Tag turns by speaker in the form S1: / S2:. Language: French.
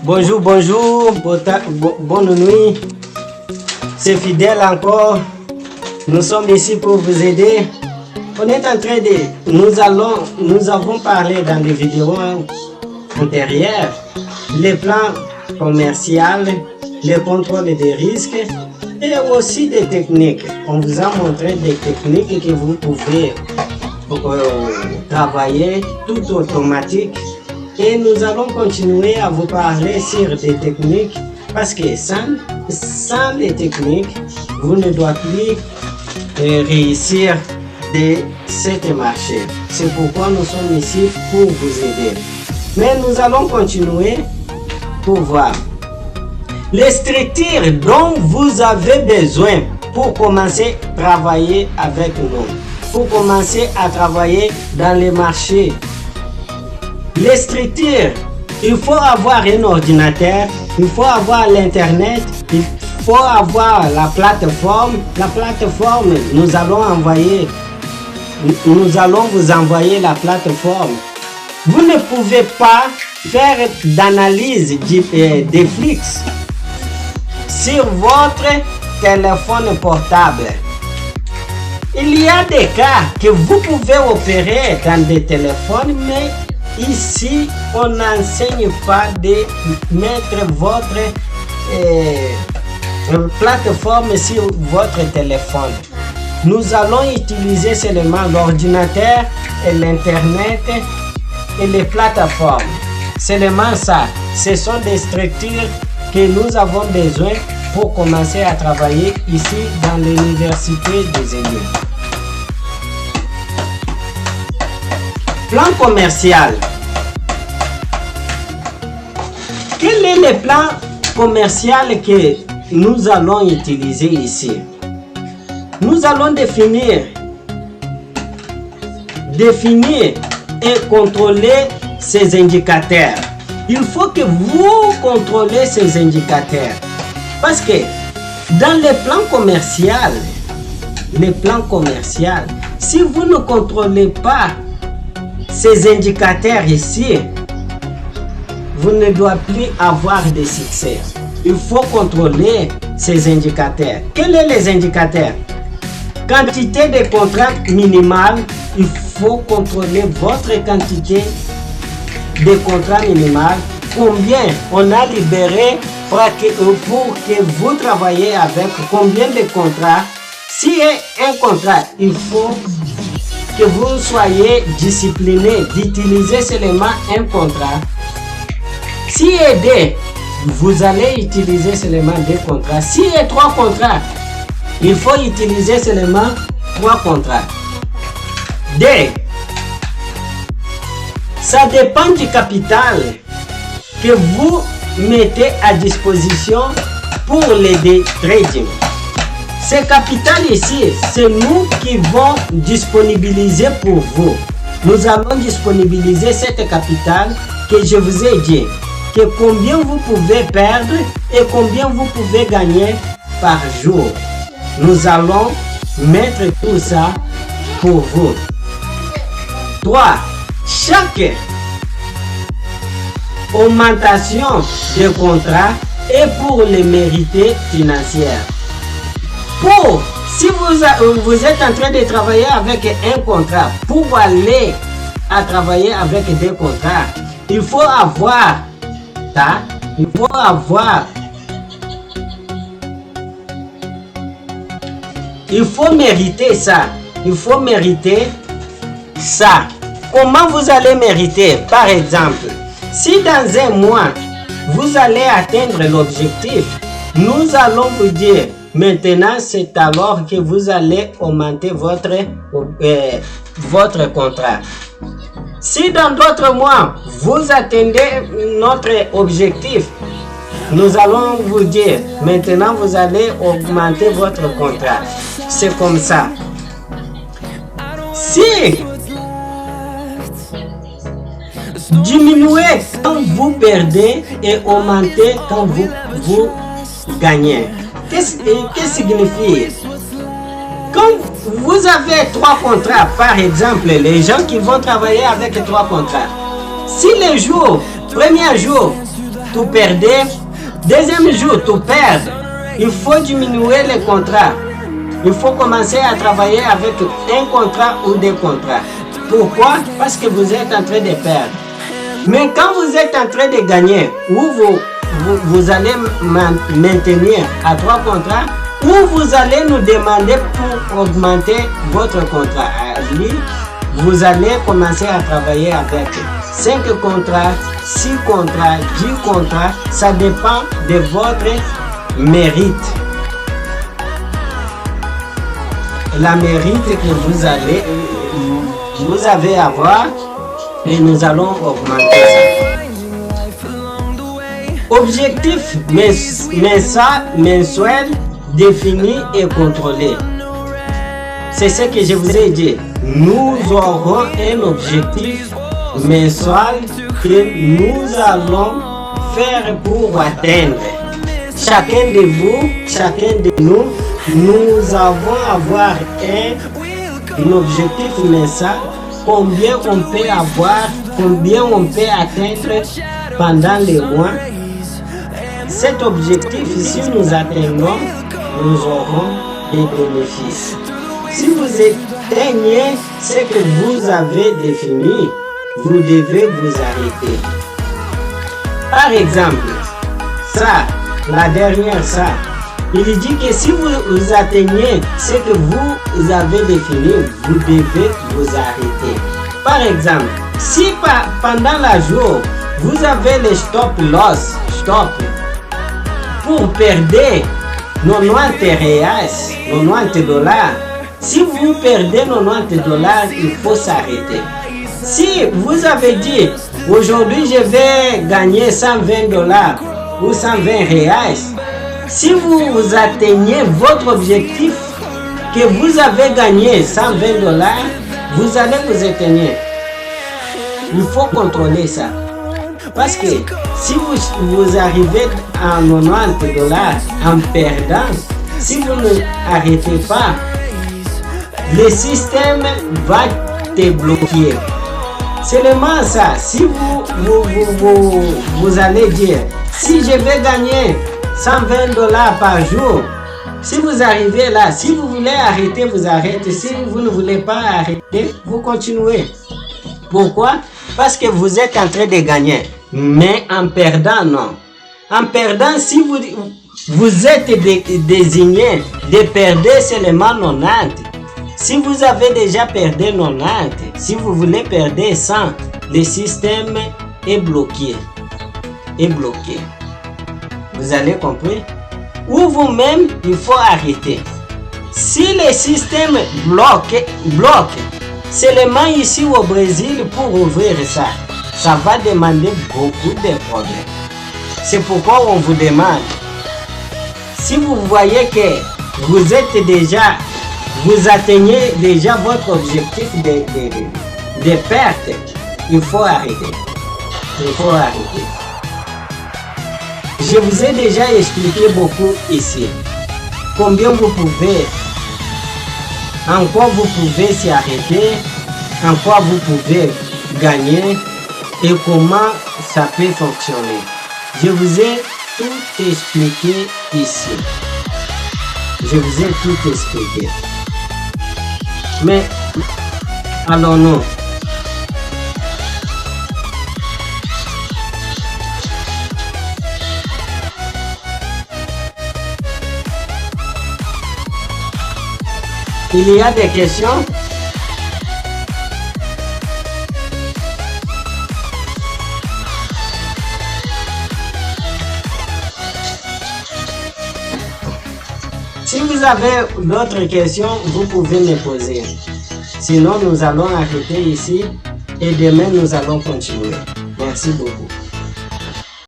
S1: Bonjour, bonjour, bonne nuit. C'est Fidèle encore. Nous sommes ici pour vous aider. On est en train de... Nous avons parlé dans des vidéos antérieures les plans commerciaux, le contrôle des risques et aussi des techniques. On vous a montré des techniques que vous pouvez travailler tout automatique. Et nous allons continuer à vous parler sur des techniques parce que sans les techniques, vous ne doivent plus réussir de ce marché. C'est pourquoi nous sommes ici pour vous aider. Mais nous allons continuer pour voir les structures dont vous avez besoin pour commencer à travailler avec nous, pour commencer à travailler dans les marchés. Les structures, il faut avoir un ordinateur, il faut avoir l'internet, il faut avoir la plateforme. La plateforme, nous allons vous envoyer la plateforme. Vous ne pouvez pas faire d'analyse des flux sur votre téléphone portable. Il y a des cas que vous pouvez opérer dans des téléphones, mais ici, on n'enseigne pas de mettre votre plateforme sur votre téléphone. Nous allons utiliser seulement l'ordinateur et l'internet et les plateformes. Seulement ça, ce sont des structures que nous avons besoin pour commencer à travailler ici dans l'université des États. Plan commercial. Quel est le plan commercial que nous allons utiliser ici? Nous allons définir et contrôler ces indicateurs. Il faut que vous contrôlez ces indicateurs. Parce que dans les plans commerciaux, si vous ne contrôlez pas ces indicateurs ici, vous ne doivez plus avoir de succès. Il faut contrôler ces indicateurs. Quels sont les indicateurs? Quantité de contrats minimale, il faut contrôler votre quantité de contrats minimales. Combien on a libéré pour que vous travaillez avec combien de contrats. Si un contrat, il faut que vous soyez discipliné d'utiliser seulement un contrat. Si il y a deux, vous allez utiliser seulement deux contrats. Si il y a trois contrats, il faut utiliser seulement trois contrats. Deux, ça dépend du capital que vous mettez à disposition pour les day trading. Ce capital ici, c'est nous qui vont disponibiliser pour vous. Nous allons disponibiliser cette capital que je vous ai dit, que combien vous pouvez perdre et combien vous pouvez gagner par jour. Nous allons mettre tout ça pour vous. 3. Chaque augmentation de contrat est pour les mérités financières. Si vous êtes en train de travailler avec un contrat, pour aller à travailler avec des contrats, il faut avoir ça, il faut mériter ça. Il faut mériter ça. Comment vous allez mériter? Par exemple, si dans un mois, vous allez atteindre l'objectif, nous allons vous dire, maintenant, c'est alors que vous allez augmenter votre contrat. Si dans d'autres mois, vous atteignez notre objectif, nous allons vous dire, maintenant, vous allez augmenter votre contrat. C'est comme ça. Si diminuez quand vous perdez et augmentez quand vous gagnez. Qu'est-ce que signifie? Quand vous avez trois contrats, par exemple, les gens qui vont travailler avec trois contrats, si le premier jour, tu perdais. Deuxième jour, tu perds. Il faut diminuer les contrats. Il faut commencer à travailler avec un contrat ou des contrats. Pourquoi? Parce que vous êtes en train de perdre. Mais quand vous êtes en train de gagner, ou vous allez maintenir à 3 contrats, ou vous allez nous demander pour augmenter votre contrat. Lui, vous allez commencer à travailler avec 5 contrats, 6 contrats, 10 contrats. Ça dépend de votre mérite. La mérite que vous avez à avoir, et nous allons augmenter ça. Objectif mensuel défini et contrôlé. C'est ce que je vous ai dit. Nous aurons un objectif mensuel que nous allons faire pour atteindre. Chacun de vous, chacun de nous, nous avons avoir un objectif mensuel. Combien on peut avoir, combien on peut atteindre pendant les mois. Cet objectif, si nous atteignons, nous aurons des bénéfices. Si vous atteignez ce que vous avez défini, vous devez vous arrêter. Par exemple, ça, la dernière ça, il dit que si vous atteignez ce que vous avez défini, vous devez vous arrêter. Par exemple, si pendant la jour, vous avez le stop loss, pour perdre 90 reais, 90 $, si vous perdez 90 $, il faut s'arrêter. Si vous avez dit, aujourd'hui je vais gagner 120 $ ou 120 reais, si vous atteignez votre objectif que vous avez gagné 120 $, vous allez vous éteindre. Il faut contrôler ça. Parce que si vous arrivez à 90 $ en perdant, si vous ne arrêtez pas, le système va te bloquer. Seulement ça, si vous allez dire, si je vais gagner 120 $ par jour, si vous arrivez là, si vous voulez arrêter, vous arrêtez. Si vous ne voulez pas arrêter, vous continuez. Pourquoi? Parce que vous êtes en train de gagner. Mais en perdant, non. En perdant, si vous êtes désigné de perdre seulement 90, si vous avez déjà perdu 90, si vous voulez perdre 100, le système est bloqué. Vous avez compris? Ou vous-même, il faut arrêter. Si le système bloque, seulement ici au Brésil pour ouvrir ça, ça va demander beaucoup de problèmes. C'est pourquoi on vous demande, si vous voyez que vous atteignez déjà votre objectif de perte, il faut arrêter. Je vous ai déjà expliqué beaucoup ici. Combien vous pouvez, en quoi vous pouvez s'arrêter, en quoi vous pouvez gagner et comment ça peut fonctionner. Je vous ai tout expliqué ici. Mais allons-nous. Il y a des questions? Si vous avez d'autres questions, vous pouvez me poser. Sinon, nous allons arrêter ici et demain, nous allons continuer. Merci beaucoup.